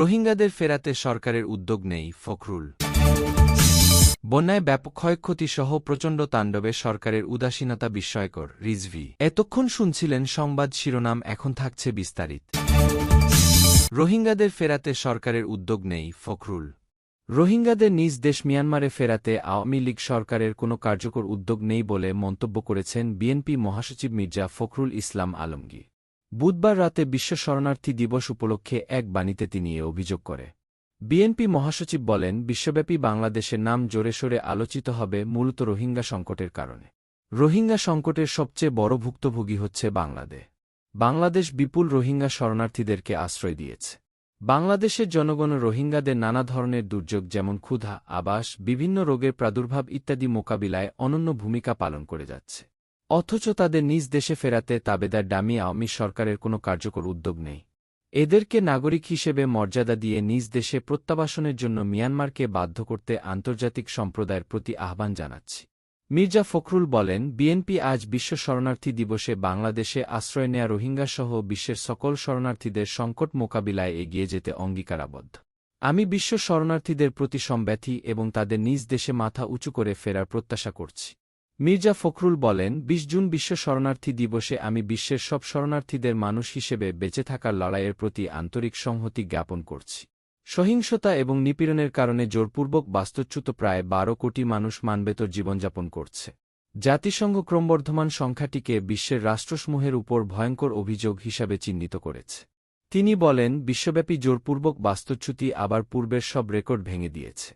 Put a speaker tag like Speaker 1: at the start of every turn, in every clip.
Speaker 1: রোহিঙ্গাদের ফেরাতে সরকারের উদ্যোগ নেই, ফখরুল। বন্যায় ব্যাপক ক্ষয়ক্ষতিসহ প্রচণ্ড তাণ্ডবে সরকারের উদাসীনতা বিস্ময়কর, রিজভী। এতক্ষণ শুনছিলেন সংবাদ শিরোনাম, এখন থাকছে বিস্তারিত। রোহিঙ্গাদের ফেরাতে সরকারের উদ্যোগ নেই, ফখরুল। রোহিঙ্গাদের নিজ দেশ মিয়ানমারে ফেরাতে আওয়ামী লীগ সরকারের কোনো কার্যকর উদ্যোগ নেই বলে মন্তব্য করেছেন বিএনপি মহাসচিব মির্জা ফখরুল ইসলাম আলমগীর। বুধবার রাতে বিশ্ব শরণার্থী দিবস উপলক্ষে এক বাণীতে তিনি এ অভিযোগ করে। বিএনপি মহাসচিব বলেন, বিশ্বব্যাপী বাংলাদেশের নাম জোরে সোরে আলোচিত হবে মূলত রোহিঙ্গা সংকটের কারণে। রোহিঙ্গা সংকটের সবচেয়ে বড় ভুক্তভোগী হচ্ছে বাংলাদেশ। বাংলাদেশ বিপুল রোহিঙ্গা শরণার্থীদেরকে আশ্রয় দিয়েছে। বাংলাদেশের জনগণ রোহিঙ্গাদের নানা ধরনের দুর্যোগ যেমন ক্ষুধা, আবাস, বিভিন্ন রোগের প্রাদুর্ভাব ইত্যাদি মোকাবিলায় অনন্য ভূমিকা পালন করে যাচ্ছে। অথচ তাদের নিজ দেশে ফেরাতে তাবেদার ডামি আওয়ামী সরকারের কোনো কার্যকর উদ্যোগ নেই। এদেরকে নাগরিক হিসেবে মর্যাদা দিয়ে নিজ দেশে প্রত্যাবাসনের জন্য মিয়ানমারকে বাধ্য করতে আন্তর্জাতিক সম্প্রদায়ের প্রতি আহ্বান জানাচ্ছি। মির্জা ফখরুল বলেন, বিএনপি আজ বিশ্ব শরণার্থী দিবসে বাংলাদেশে আশ্রয় নেয়া রোহিঙ্গাসহ বিশ্বের সকল শরণার্থীদের সংকট মোকাবিলায় এগিয়ে যেতে অঙ্গীকারাবদ্ধ। আমি বিশ্ব শরণার্থীদের প্রতি সমব্যথী এবং তাদের নিজ দেশে মাথা উঁচু করে ফেরার প্রত্যাশা করছি। মির্জা ফখরুল বলেন, ২০ জুন বিশ্ব শরণার্থী দিবসে আমি বিশ্বের সব শরণার্থীদের মানুষ হিসেবে বেঁচে থাকার লড়াইয়ের প্রতি আন্তরিক সংহতি জ্ঞাপন করছি। সহিংসতা এবং নিপীড়নের কারণে জোরপূর্বক বাস্তুচ্যুত প্রায় ১২ কোটি মানুষ মানবেতর জীবনযাপন করছে। জাতিসংঘ ক্রমবর্ধমান সংখ্যাটিকে বিশ্বের রাষ্ট্রসমূহের উপর ভয়ঙ্কর অভিযোগ হিসাবে চিহ্নিত করেছে। তিনি বলেন, বিশ্বব্যাপী জোরপূর্বক বাস্তুচ্যুতি আবার পূর্বের সব রেকর্ড ভেঙে দিয়েছে।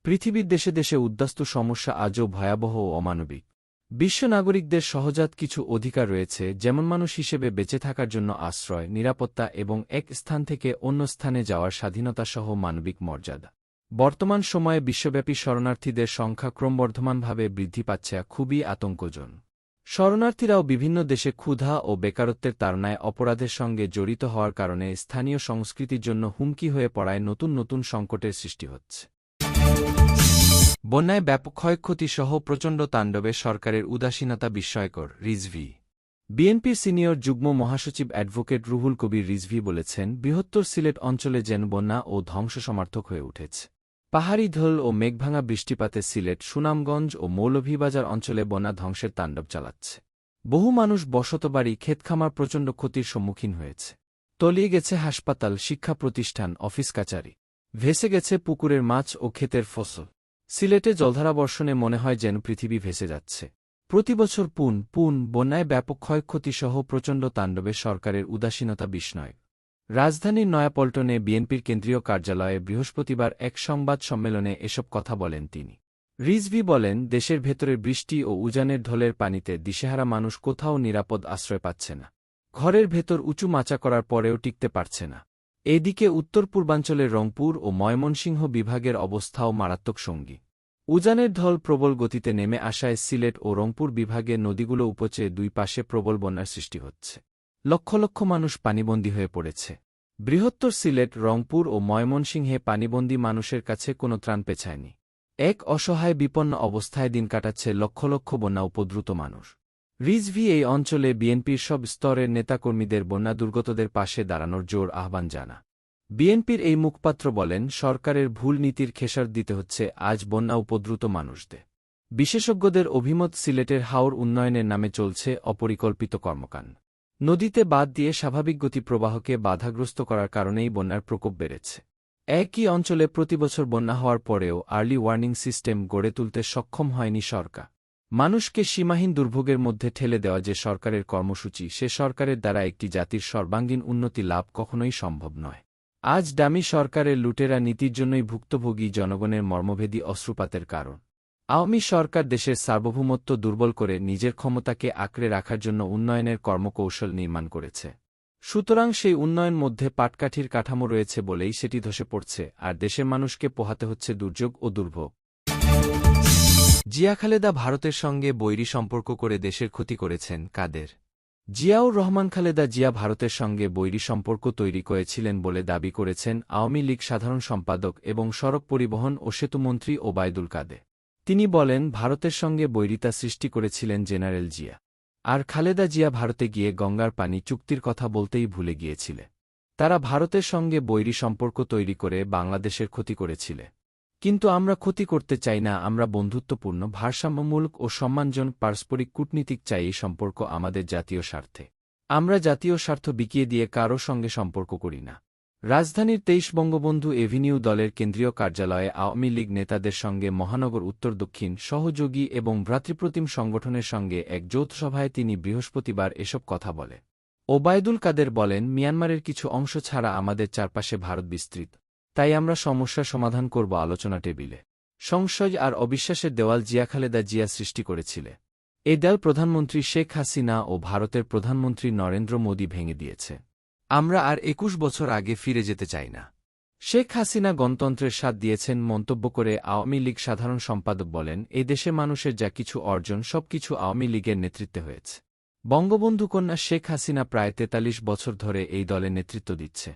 Speaker 1: পৃথিবীর দেশে দেশে উদ্বাস্তু সমস্যা আজও ভয়াবহ ও অমানবিক। বিশ্ব নাগরিকদের সহজাত কিছু অধিকার রয়েছে, যেমন মানুষ হিসেবে বেঁচে থাকার জন্য আশ্রয়, নিরাপত্তা এবং এক স্থান থেকে অন্য স্থানে যাওয়ার স্বাধীনতাসহ মানবিক মর্যাদা। বর্তমান সময়ে বিশ্বব্যাপী শরণার্থীদের সংখ্যা ক্রমবর্ধমানভাবে বৃদ্ধি পাচ্ছে, খুবই আতঙ্কজনক। শরণার্থীরাও বিভিন্ন দেশে ক্ষুধা ও বেকারত্বের তাড়নায় অপরাধের সঙ্গে জড়িত হওয়ার কারণে স্থানীয় সংস্কৃতির জন্য হুমকি হয়ে পড়ায় নতুন নতুন সংকটের সৃষ্টি হচ্ছে। বন্যায় ব্যাপক ক্ষয়ক্ষতিসহ প্রচণ্ড তাণ্ডবে সরকারের উদাসীনতা বিস্ময়কর, রিজভী। বিএনপির সিনিয়র যুগ্ম মহাসচিব অ্যাডভোকেট রুহুল কবির রিজভী বলেছেন, বৃহত্তর সিলেট অঞ্চলে যেন বন্যা ও ধ্বংস সমার্থক হয়ে উঠেছে। পাহাড়ি ঢল ও মেঘভাঙা বৃষ্টিপাতে সিলেট, সুনামগঞ্জ ও মৌলভীবাজার অঞ্চলে বন্যা ধ্বংসের তাণ্ডব চালাচ্ছে। বহু মানুষ বসতবাড়ি, ক্ষেতখামার প্রচণ্ড ক্ষতির সম্মুখীন হয়েছে। তলিয়ে গেছে হাসপাতাল, শিক্ষা প্রতিষ্ঠান, অফিস কাচারি। ভেসে গেছে পুকুরের মাছ ও ক্ষেতের ফসল। সিলেটে জলধারাবর্ষণে মনে হয় যেন পৃথিবী ভেসে যাচ্ছে। প্রতিবছর পুন বন্যায় ব্যাপক ক্ষয়ক্ষতিসহ প্রচণ্ড তাণ্ডবে সরকারের উদাসীনতা বিস্ময়। রাজধানীর নয়াপল্টনে বিএনপির কেন্দ্রীয় কার্যালয়ে বৃহস্পতিবার এক সংবাদ সম্মেলনে এসব কথা বলেন তিনি। রিজভী বলেন, দেশের ভেতরের বৃষ্টি ও উজানের ঢলের পানিতে দিশেহারা মানুষ কোথাও নিরাপদ আশ্রয় পাচ্ছে না। ঘরের ভেতর উঁচু মাচা করার পরেও টিকতে পারছে না। এদিকে উত্তর পূর্বাঞ্চলের রংপুর ও ময়মনসিংহ বিভাগের অবস্থাও মারাত্মক সঙ্গী। উজানের ঢল প্রবল গতিতে নেমে আসায় সিলেট ও রংপুর বিভাগের নদীগুলো উপচে দুই পাশে প্রবল বন্যার সৃষ্টি হচ্ছে। লক্ষ লক্ষ মানুষ পানিবন্দী হয়ে পড়েছে। বৃহত্তর সিলেট, রংপুর ও ময়মনসিংহে পানিবন্দী মানুষের কাছে কোনো ত্রাণ পেছায়নি। এক অসহায় বিপন্ন অবস্থায় দিন কাটাচ্ছে লক্ষ লক্ষ বন্যা উপদ্রুত মানুষ। রিজভী এই অঞ্চলে বিএনপির সব স্তরের নেতাকর্মীদের বন্যা দুর্গতদের পাশে দাঁড়ানোর জোর আহ্বান জানা। বিএনপির এই মুখপাত্র বলেন, সরকারের ভুল নীতির খেসারত দিতে হচ্ছে আজ বন্যা উপদ্রুত মানুষদের। বিশেষজ্ঞদের অভিমত, সিলেটের হাওর উন্নয়নের নামে চলছে অপরিকল্পিত কর্মকাণ্ড। নদীতে বাঁধ দিয়ে স্বাভাবিক গতি প্রবাহকে বাধাগ্রস্ত করার কারণেই বন্যার প্রকোপ বেড়েছে। একই অঞ্চলে প্রতিবছর বন্যা হওয়ার পরেও আর্লি ওয়ার্নিং সিস্টেম গড়ে তুলতে সক্ষম হয়নি সরকার। মানুষকে সীমাহীন দুর্ভোগের মধ্যে ঠেলে দেওয়া যে সরকারের কর্মসূচি, সে সরকারের দ্বারা একটি জাতির সর্বাঙ্গীন উন্নতি লাভ কখনোই সম্ভব নয়। আজ ডামি সরকারের লুটেরা নীতির জন্যই ভুক্তভোগী জনগণের মর্মভেদী অশ্রুপাতের কারণ। আওয়ামী সরকার দেশের সার্বভৌমত্ব দুর্বল করে নিজের ক্ষমতাকে আঁকড়ে রাখার জন্য উন্নয়নের কর্মকৌশল নির্মাণ করেছে। সুতরাং সেই উন্নয়ন মধ্যে পাটকাঠির কাঠামো রয়েছে বলেই সেটি ধসে পড়ছে, আর দেশের মানুষকে পোহাতে হচ্ছে দুর্যোগ ও দুর্ভোগ। জিয়া খালেদা ভারতের সঙ্গে বৈরী সম্পর্ক করে দেশের ক্ষতি করেছেন, কাদের। জিয়াউর রহমান খালেদা জিয়া ভারতের সঙ্গে বৈরী সম্পর্ক তৈরি করেছিলেন বলে দাবি করেছেন আওয়ামী লীগ সাধারণ সম্পাদক এবং সড়ক পরিবহন ও সেতুমন্ত্রী ওবায়দুল কাদের। তিনি বলেন, ভারতের সঙ্গে বৈরিতা সৃষ্টি করেছিলেন জেনারেল জিয়া। আর খালেদা জিয়া ভারতে গিয়ে গঙ্গার পানি চুক্তির কথা বলতেই ভুলে গিয়েছিলেন। তারা ভারতের সঙ্গে বৈরী সম্পর্ক তৈরি করে বাংলাদেশের ক্ষতি করেছিল। কিন্তু আমরা ক্ষতি করতে চাই না, আমরা বন্ধুত্বপূর্ণ, ভারসাম্যমূলক ও সম্মানজনক পারস্পরিক কূটনীতিক চাই। এই সম্পর্ক আমাদের জাতীয় স্বার্থে। আমরা জাতীয় স্বার্থ বিকিয়ে দিয়ে কারও সঙ্গে সম্পর্ক করি না। রাজধানীর ২৩ বঙ্গবন্ধু এভিনিউ দলের কেন্দ্রীয় কার্যালয়ে আওয়ামী লীগ নেতাদের সঙ্গে মহানগর উত্তর দক্ষিণ সহযোগী এবং ভ্রাতৃপ্রতিম সংগঠনের সঙ্গে এক যৌথ সভায় তিনি বৃহস্পতিবার এসব কথা বলে। ওবায়দুল কাদের বলেন, মিয়ানমারের কিছু অংশ ছাড়া আমাদের চারপাশে ভারত বিস্তৃত। তাই আমরা সমস্যার সমাধান করব আলোচনা টেবিলে। সংশয় আর অবিশ্বাসের দেওয়াল খালেদা জিয়া সৃষ্টি করেছিল। এই দেওয়াল প্রধানমন্ত্রী শেখ হাসিনা ও ভারতের প্রধানমন্ত্রী নরেন্দ্র মোদী ভেঙে দিয়েছে। আমরা আর ২১ বছর আগে ফিরে যেতে চাই না। শেখ হাসিনা গণতন্ত্রের স্বাদ দিয়েছেন মন্তব্য করে আওয়ামী লীগ সাধারণ সম্পাদক বলেন, এই দেশে মানুষের যা কিছু অর্জন সবকিছু আওয়ামী লীগের নেতৃত্বে হয়েছে। বঙ্গবন্ধু কন্যা শেখ হাসিনা প্রায় ৪৩ বছর ধরে এই দলের নেতৃত্ব দিচ্ছে।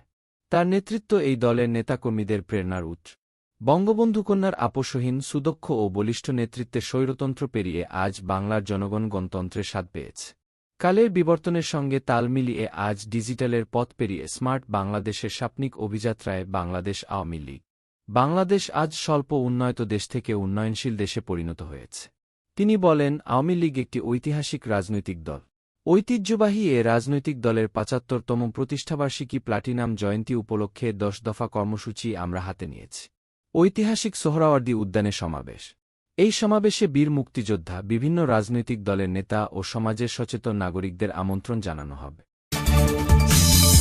Speaker 1: তার নেতৃত্ব এই দলের নেতাকর্মীদের প্রেরণার উৎস। বঙ্গবন্ধু কন্যার আপোষহীন, সুদক্ষ ও বলিষ্ঠ নেতৃত্বে স্বৈরতন্ত্র পেরিয়ে আজ বাংলার জনগণ গণতন্ত্রের স্বাদ পেয়েছে। কালের বিবর্তনের সঙ্গে তাল মিলিয়ে আজ ডিজিটালের পথ পেরিয়ে স্মার্ট বাংলাদেশের স্বপ্নিক অভিযাত্রায় বাংলাদেশ আওয়ামী লীগ। বাংলাদেশ আজ স্বল্প উন্নয়ত দেশ থেকে উন্নয়নশীল দেশে পরিণত হয়েছে। তিনি বলেন, আওয়ামী লীগ একটি ঐতিহাসিক রাজনৈতিক দল। ঐতিহ্যবাহী এ রাজনৈতিক দলের ৭৫তম প্রতিষ্ঠাবার্ষিকী প্লাটিনাম জয়ন্তী উপলক্ষে ১০ দফা কর্মসূচি আমরা হাতে নিয়েছি। ঐতিহাসিক সোহরাওয়ার্দী উদ্যানে সমাবেশ। এই সমাবেশে বীর মুক্তিযোদ্ধা, বিভিন্ন রাজনৈতিক দলের নেতা ও সমাজের সচেতন নাগরিকদের আমন্ত্রণ জানানো হবে।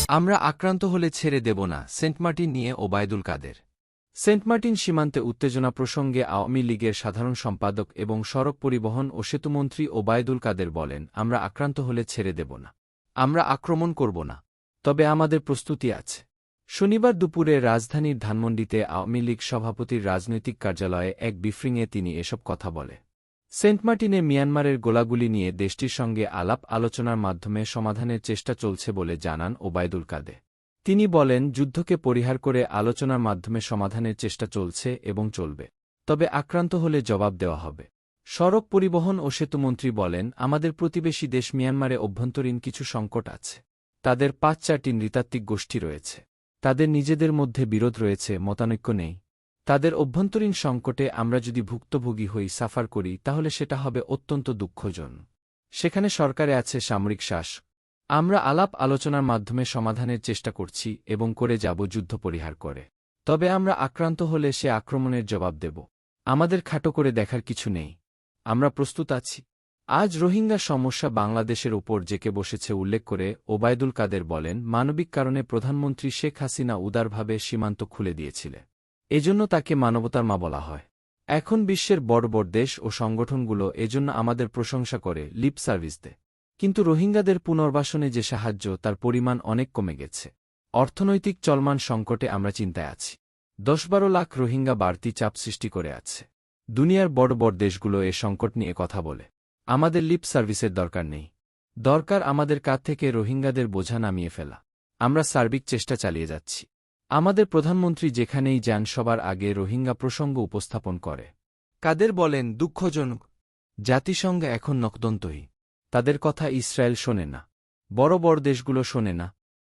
Speaker 1: আমরা আক্রান্ত হলে ছেড়ে দেব না, সেন্ট মার্টিন নিয়ে ওবায়দুল কাদের। সেন্ট মার্টিন সীমান্তে উত্তেজনা প্রসঙ্গে আওয়ামী লীগের সাধারণ সম্পাদক এবং সড়ক পরিবহন ও সেতুমন্ত্রী ওবায়দুল কাদের বলেন, আমরা আক্রান্ত হলে ছেড়ে দেব না। আমরা আক্রমণ করব না। তবে আমাদের প্রস্তুতি আছে। শনিবার দুপুরে রাজধানীর ধানমন্ডিতে আওয়ামী লীগ সভাপতির রাজনৈতিক কার্যালয়ে এক ব্রিফিংয়ে তিনি এসব কথা বলে। সেন্ট মার্টিনে মিয়ানমারের গোলাগুলি নিয়ে দেশটির সঙ্গে আলাপ আলোচনার মাধ্যমে সমাধানের চেষ্টা চলছে বলে জানান ওবায়দুল কাদের। তিনি বলেন, যুদ্ধকে পরিহার করে আলোচনার মাধ্যমে সমাধানের চেষ্টা চলছে এবং চলবে। তবে আক্রান্ত হলে জবাব দেওয়া হবে। সড়ক পরিবহন ও সেতুমন্ত্রী বলেন, আমাদের প্রতিবেশী দেশ মিয়ানমারে অভ্যন্তরীণ কিছু সংকট আছে। তাদের ৫-৪টি নৃতাত্ত্বিক গোষ্ঠী রয়েছে। তাদের নিজেদের মধ্যে বিরোধ রয়েছে, মতানৈক্য নেই। তাদের অভ্যন্তরীণ সংকটে আমরা যদি ভুক্তভোগী হই, সাফার করি, তাহলে সেটা হবে অত্যন্ত দুঃখজনক। সেখানে সরকারে আছে সামরিক শাসক। আমরা আলাপ আলোচনার মাধ্যমে সমাধানের চেষ্টা করছি এবং করে যাব যুদ্ধ পরিহার করে। তবে আমরা আক্রান্ত হলে সে আক্রমণের জবাব দেব। আমাদের খাটো করে দেখার কিছু নেই। আমরা প্রস্তুত আছি। আজ রোহিঙ্গা সমস্যা বাংলাদেশের ওপর জেঁকে বসেছে উল্লেখ করে ওবায়দুল কাদের বলেন, মানবিক কারণে প্রধানমন্ত্রী শেখ হাসিনা উদারভাবে সীমান্ত খুলে দিয়েছিলেন। এজন্য তাকে মানবতার মা বলা হয়। এখন বিশ্বের বড় বড় দেশ ও সংগঠনগুলো এজন্য আমাদের প্রশংসা করে, লিপ সার্ভিস দেয়। কিন্তু রোহিঙ্গাদের পুনর্বাসনে যে সাহায্য, তার পরিমাণ অনেক কমে গেছে। অর্থনৈতিক চলমান সংকটে আমরা চিন্তায় আছি। ১০-১২ লাখ রোহিঙ্গা বাড়তি চাপ সৃষ্টি করে আছে। দুনিয়ার বড় বড় দেশগুলো এ সংকট নিয়ে কথা বলে। আমাদের লিপ সার্ভিসের দরকার নেই। দরকার আমাদের কাঁধ থেকে রোহিঙ্গাদের বোঝা নামিয়ে ফেলা। আমরা সার্বিক চেষ্টা চালিয়ে যাচ্ছি। আমাদের প্রধানমন্ত্রী যেখানেই যান সবার আগে রোহিঙ্গা প্রসঙ্গ উপস্থাপন করে। কাদের বলেন, দুঃখজনক, জাতিসংঘ এখন নকদন্তহী। তাদের কথা ইসরায়েল শোনে না, বড় বড় দেশগুলো শোনে না।